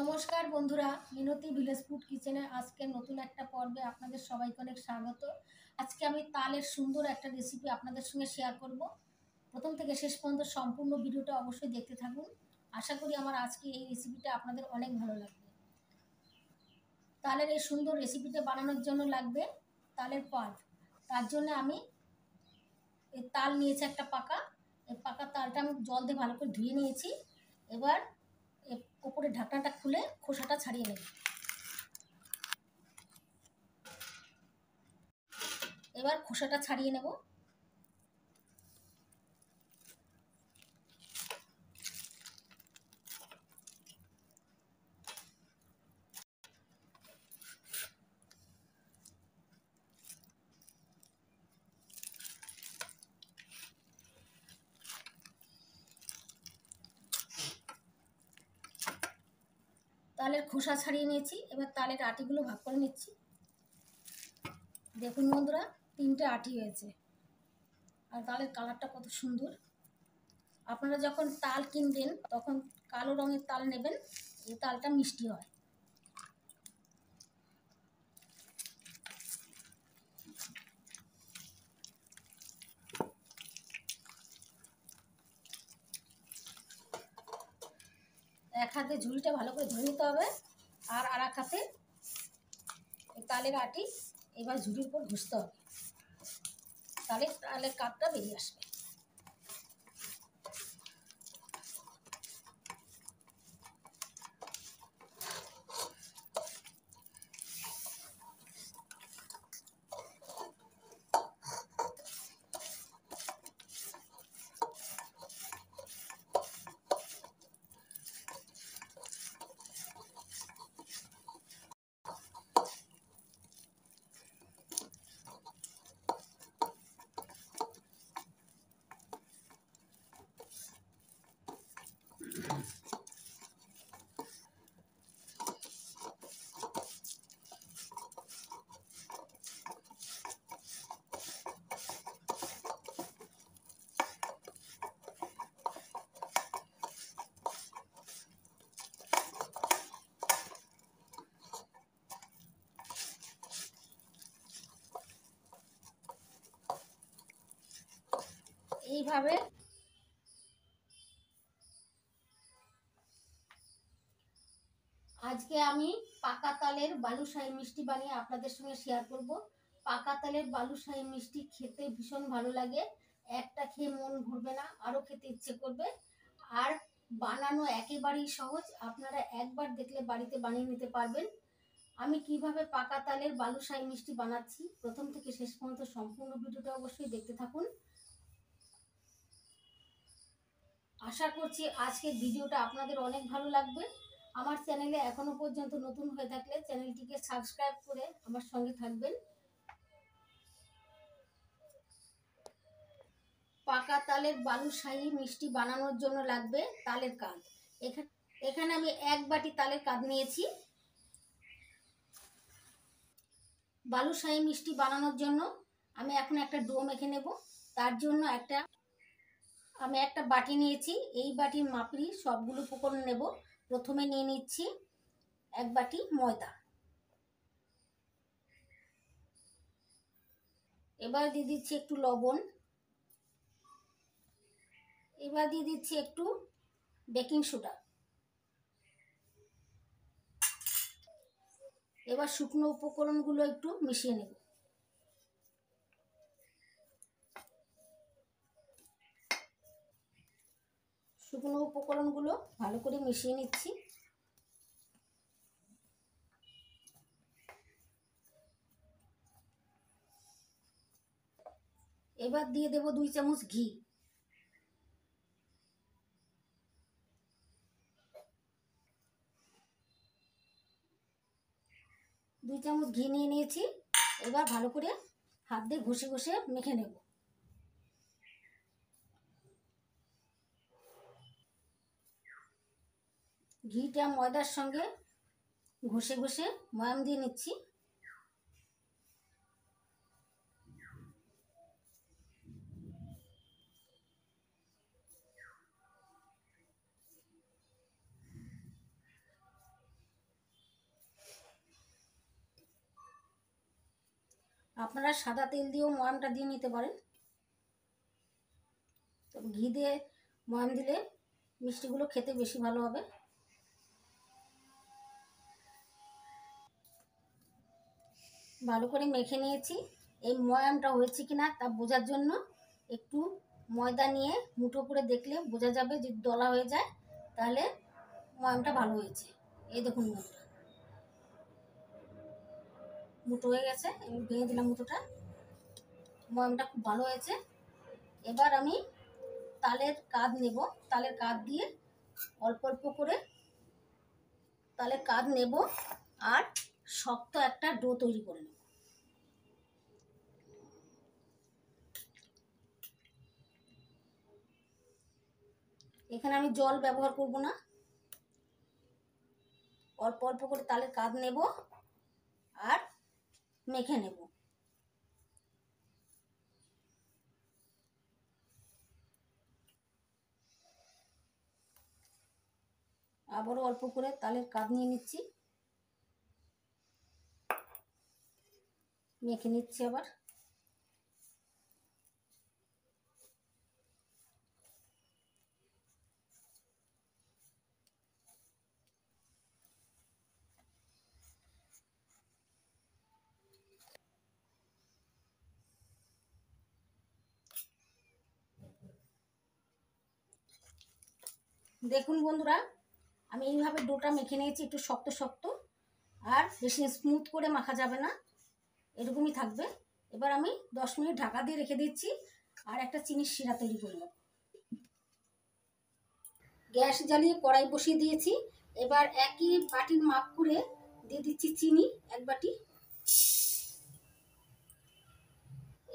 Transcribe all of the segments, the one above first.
নমস্কার বন্ধুরা, মিনতি village food কিচেনে আজকে নতুন একটা পর্বে আপনাদের সবাইকে অনেক স্বাগত। আজকে আমি তালের সুন্দর একটা রেসিপি আপনাদের সঙ্গে শেয়ার করব। প্রথম থেকে শেষ পর্যন্ত সম্পূর্ণ ভিডিওটা অবশ্যই দেখতে থাকুন। আশা করি আমার আজকে এই রেসিপিটা আপনাদের অনেক ভালো লাগবে। তালের এই সুন্দর রেসিপিটা বানানোর জন্য লাগবে তালের পাল্প। তার জন্য আমি এই তাল নিয়েছি একটা পাকা। এই পাকা তালটা আমি জল দিয়ে ভালো করে ধুয়ে নিয়েছি। এবার উপরে ঢাকনাটা খুলে খোসাটা ছাড়িয়ে নেব। এবার খোসাটা ছাড়িয়ে নেব। তালের খোসা ছাড়িয়ে নিয়েছি। এবার তালের আটিগুলো ভাগ করে নিচ্ছি। দেখুন বন্ধুরা, 3টে আটি হয়েছে। আর তালের কালারটা কত সুন্দর। আপনারা যখন তাল কিনবেন তখন কালো রঙের তাল নেবেন, এই তালটা মিষ্টি হয়। এক হাতে ঝুড়িটা ভালো করে ধরে নিতে হবে, আর এক হাতে এই তালের আটি এবার ঝুড়ির উপর ঘষতে হবে, তাহলে তালের কাপটা বেরিয়ে আসবে। এইভাবে আজকে আমি পাকা তালের বালুশাহী মিষ্টি বানিয়ে আপনাদের সঙ্গে শেয়ার করব। পাকা তালের বালুশাহী মিষ্টি খেতে ভীষণ ভালো লাগে। একটা খেয়ে মন ভরবে না, আরও খেতে ইচ্ছে করবে। আর বানানো একেবারেই সহজ, আপনারা একবার দেখলে বাড়িতে বানিয়ে নিতে পারবেন। আমি কিভাবে পাকা তালের বালুশাহী মিষ্টি বানাচ্ছি প্রথম থেকে শেষ পর্যন্ত সম্পূর্ণ ভিডিওটা অবশ্যই দেখতে থাকুন। আশা করছি আজকের ভিডিওটা আপনাদের অনেক ভালো লাগবে। আমার চ্যানেলে এখনো পর্যন্ত নতুন হয়ে থাকলে চ্যানেলটিকে সাবস্ক্রাইব করে আমার সঙ্গে থাকবেন। পাকা তালের বালুশাহী মিষ্টি বানানোর জন্য লাগবে তালের কাঁদ। এখানে আমি 1 বাটি তালের কাঁদ নিয়েছি। বালুশাহী মিষ্টি বানানোর জন্য আমি এখন একটা ডো মেখে নেব। তার জন্য আমি একটা বাটি নিয়েছি। এই বাটির মাপেরই সবগুলো উপকরণ নেব। প্রথমে নিয়ে নিচ্ছি 1 বাটি ময়দা। এবার দিয়ে দিচ্ছি একটু লবণ। এবার দিয়ে দিচ্ছি একটু বেকিং সোডা। এবার শুকনো উপকরণগুলো একটু মিশিয়ে নেব। শুকনো উপকরণগুলো ভালো করে মিশিয়ে নিচ্ছি। এবার দিয়ে দেব 2 চামচ ঘি। দুই চামচ ঘি নিয়ে নিয়েছি। এবার ভালো করে হাত দিয়ে ঘষে ঘষে মেখে নেব। ঘিটা ময়দার সঙ্গে ঘষে ঘষে ময়াম দিয়ে নিচ্ছি। আপনারা সাদা তেল দিয়েও ময়ামটা দিয়ে নিতে পারেন, তো ঘি দিয়ে ময়াম দিলে মিষ্টিগুলো খেতে বেশি ভালো হবে। ভালো করে মেখে নিয়েছি। এই ময়ামটা হয়েছে কিনা তা বোঝার জন্য একটু ময়দা নিয়ে মুঠো করে দেখলে বোঝা যাবে, যদি দলা হয়ে যায় তাহলে ময়ামটা ভালো হয়েছে। এই দেখুন বন্ধুরা, মুঠো হয়ে গেছে, আমি ভেঙে দিলাম মুঠোটা। ময়ামটা খুব ভালো হয়েছে। এবার আমি তালের কাঁধ নেব, তালের কাঁধ দিয়ে অল্প অল্প করে তালের কাঁধ নেব আর শক্ত একটা ডো তৈরি করে নেব। এখানে আমি জল ব্যবহার করব না, অল্প অল্প করে তালের কাঁধ নেব আর মেখে নেব। আবারও অল্প করে তালের কাঁধ নিয়ে নিচ্ছি, মেখে নিচ্ছি আবার। দেখুন বন্ধুরা, আমি এইভাবে ডোটা মেখে নিয়েছি, একটু শক্ত শক্ত, আর বেশি স্মুথ করে মাখা যাবে না, এরকমই থাকবে। এবার আমি 10 মিনিট ঢাকা দিয়ে রেখে দিচ্ছি আর একটা চিনির শিরা তৈরি করে নেব। গ্যাস জ্বালিয়ে কড়াই বসিয়ে দিয়েছি। এবার একই বাটির মাপ করে দিয়ে দিচ্ছি চিনি 1 বাটি।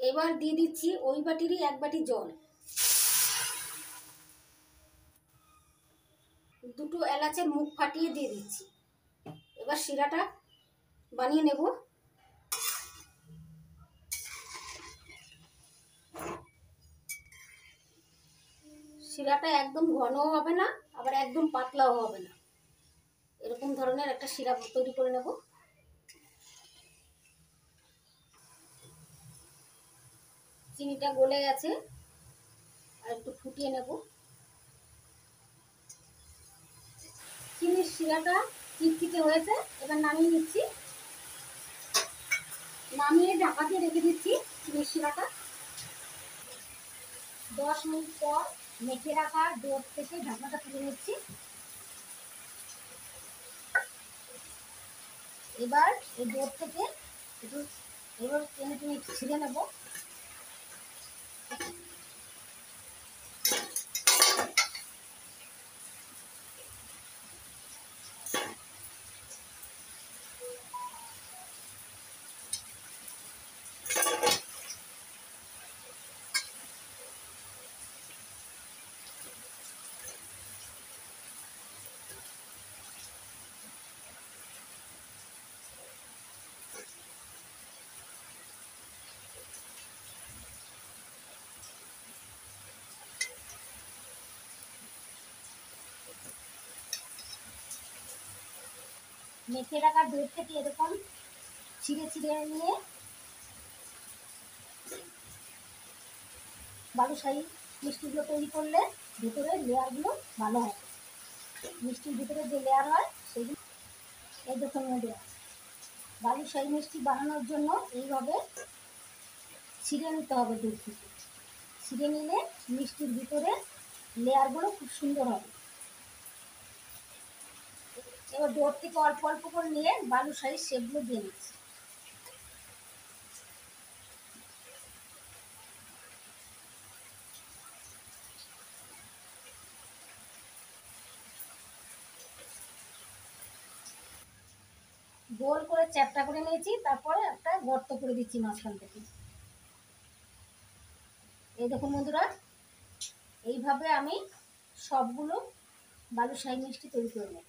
এবার দিয়ে দিচ্ছি ওই বাটিরই 1 বাটি জল। 2টো এলাচের মুখ ফাটিয়ে দিয়ে দিচ্ছি। এবার শিরাটা বানিয়ে নেব। শিরাটা একদম ঘনও হবে না, আবার একদম পাতলাও হবে না, এরকম ধরনের একটা শিরা তৈরি করে নেব। চিনিটা গলে গেছে, আর একটু ফুটিয়ে নেব। চিনির শিরাটা চিটচিটে হয়েছে, এবার নামিয়ে নিচ্ছি। নামিয়ে ঢাকা দিয়ে রেখে দিচ্ছি চিনির শিরাটা। 10 মিনিট পর মেখে রাখা ডো থেকে ঢাকনাটা তুলে নিচ্ছি। এবার এই ডো থেকে একটু এবার টেনে টেনে ছিঁড়ে নেব। মেখে রাখা ডো থেকে এরকম ছিঁড়ে ছিঁড়ে নিয়ে বালুশাহী মিষ্টিগুলো তৈরি করলে ভিতরের লেয়ারগুলো ভালো হয়। মিষ্টির ভিতরে যে লেয়ার হয় সেগুলো এই দেখুন দেওয়া। বালুশাহী মিষ্টি বানানোর জন্য এইভাবে ছিঁড়ে নিতে হবে দুধ থেকে। ছিঁড়ে নিলে মিষ্টির ভিতরে লেয়ারগুলো খুব সুন্দর হবে। এবার ডোর থেকে অল্প অল্প করে নিয়ে বালুশাহীর শেপগুলো দিয়ে নিচ্ছি। গোল করে চ্যাপটা করে নিয়েছি, তারপরে একটা গর্ত করে দিচ্ছি মাঝখান থেকে। এই দেখুন বন্ধুরা, এইভাবে আমি সবগুলো বালুশাহী মিষ্টি তৈরি করে নেব।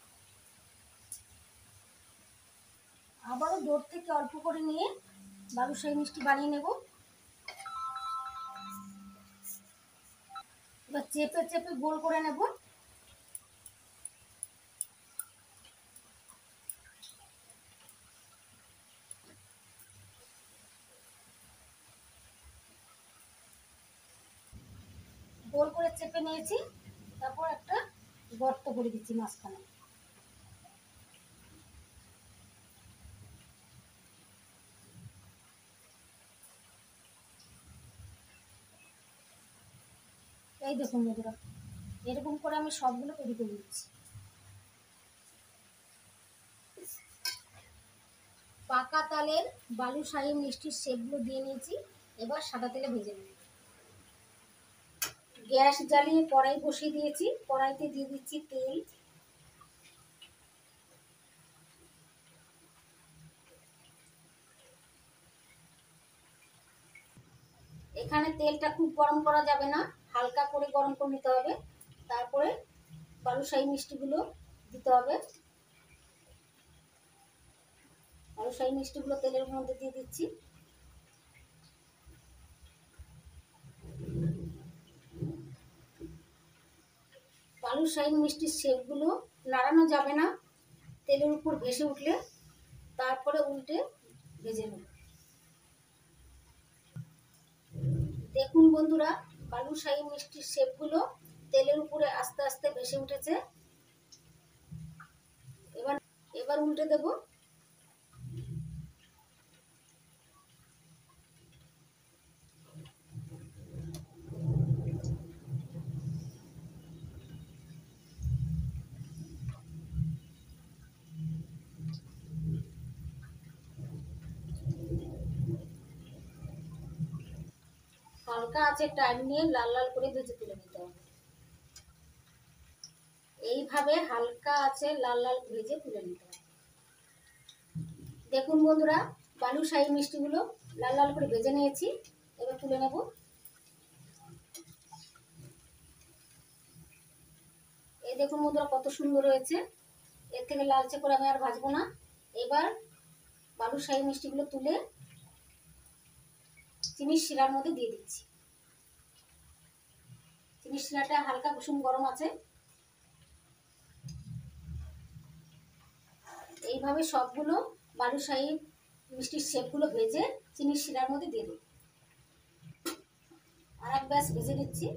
আবারও ডোর থেকে অল্প করে নিয়ে বালুশাহী মিষ্টি বানিয়ে নেব। এবার চেপে চেপে গোল করে নেব। গোল করে চেপে নিয়েছি, তারপর একটা গর্ত করে দিচ্ছি মাঝখানে। এই দেখুন বন্ধুরা, এরকম করে আমি সবগুলো তৈরি করে দিচ্ছি। পাকা তালের বালুশাহী মিষ্টির শেপগুলো দিয়ে নিয়েছি, এবার সাদা তেলে ভেজে নেব। গ্যাস জ্বালিয়ে কড়াই বসিয়ে দিয়েছি, কড়াইতে দিয়ে দিচ্ছি তেল। এখানে তেলটা খুব গরম করা যাবে না, হালকা করে গরম করে নিতে হবে। তারপরে বালুশাহী মিষ্টিগুলো দিতে হবে। বালুশাহী মিষ্টিগুলো তেলের মধ্যে দিয়ে দিচ্ছি। বালুশাহী মিষ্টির শেপগুলো নাড়ানো যাবে না, তেলের উপর ভেসে উঠলে তারপরে উল্টে ভেজে নেব। দেখুন বন্ধুরা, বালুশাহী মিষ্টির শেপগুলো তেলের উপরে আস্তে আস্তে ভেসে উঠেছে। এবার এবার উল্টে দেব। হালকা আছে টাইম নিয়ে লাল লাল করে ভেজে তুলে নিতে হবে। এইভাবে হালকা আছে লাল লাল ভেজে তুলে নিতে হবে। দেখুন বন্ধুরা, বালুশাহী মিষ্টিগুলো লাল লাল করে ভেজে নিয়েছি, এবার তুলে নেব। এই দেখুন বন্ধুরা, কত সুন্দর হয়েছে। এর থেকে লালচে করে আমি আর ভাজবো না। এবার বালুশাহী মিষ্টিগুলো তুলে চিনির শিরার মধ্যে দিয়ে দিচ্ছি। চিনির শিরাটা হালকা কুসুম গরম আছে। এইভাবে সবগুলো বালুশাহী মিষ্টির শেপগুলো ভেজে চিনির শিরার মধ্যে দিয়ে দিই। আর এক ব্যাস ভেজে নিচ্ছি।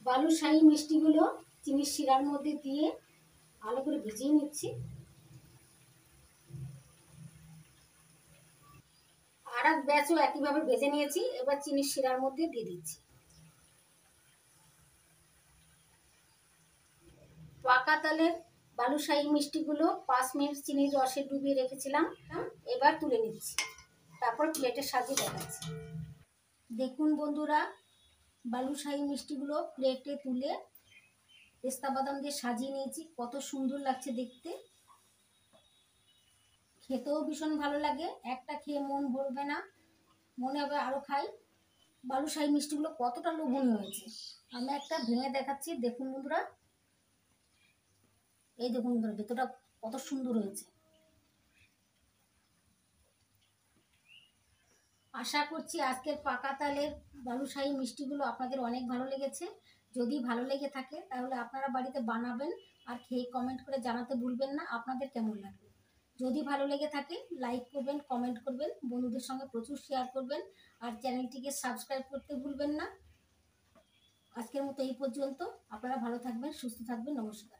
বালুশাহী মিষ্টিগুলো চিনির শিরার মধ্যে দিয়ে ভালো করে ভিজিয়ে নিচ্ছি। আর এক ব্যাচও একইভাবে ভেজে নিয়েছি, এবার চিনির শিরার মধ্যে দিয়ে দিচ্ছি। পাকা তালের বালুশাহী মিষ্টিগুলো 5 মিনিট চিনির রসে ডুবিয়ে রেখেছিলাম, এবার তুলে নিচ্ছি। তারপর প্লেটে সাজিয়ে দেখাচ্ছি। দেখুন বন্ধুরা, বালুশাহী মিষ্টিগুলো প্লেটে তুলে পেস্তা বাদাম দিয়ে সাজিয়ে নিয়েছি। কত সুন্দর লাগছে দেখতে, খেতেও ভীষণ ভালো লাগে। একটা খেয়ে মন ভরবে না, মনে হবে আরও খাই। বালুশাহী মিষ্টিগুলো কতটা লোভনীয় হয়েছে, আমি একটা ভেঙে দেখাচ্ছি। দেখুন বন্ধুরা, এই দেখুন বন্ধুরা, ভেতরটা কত সুন্দর হয়েছে। আশা করছি আজকের পাকা তালের বালুশাহী মিষ্টিগুলো আপনাদের অনেক ভালো লেগেছে। যদি ভালো লেগে থাকে তাহলে আপনারা বাড়িতে বানাবেন, আর খেয়ে কমেন্ট করে জানাতে ভুলবেন না আপনাদের কেমন লাগলো। যদি ভালো লেগে থাকে লাইক করবেন, কমেন্ট করবেন, বন্ধুদের সঙ্গে প্রচুর শেয়ার করবেন, আর চ্যানেলটিকে সাবস্ক্রাইব করতে ভুলবেন না। আজকের মতো এই পর্যন্ত। আপনারা ভালো থাকবেন, সুস্থ থাকবেন। নমস্কার।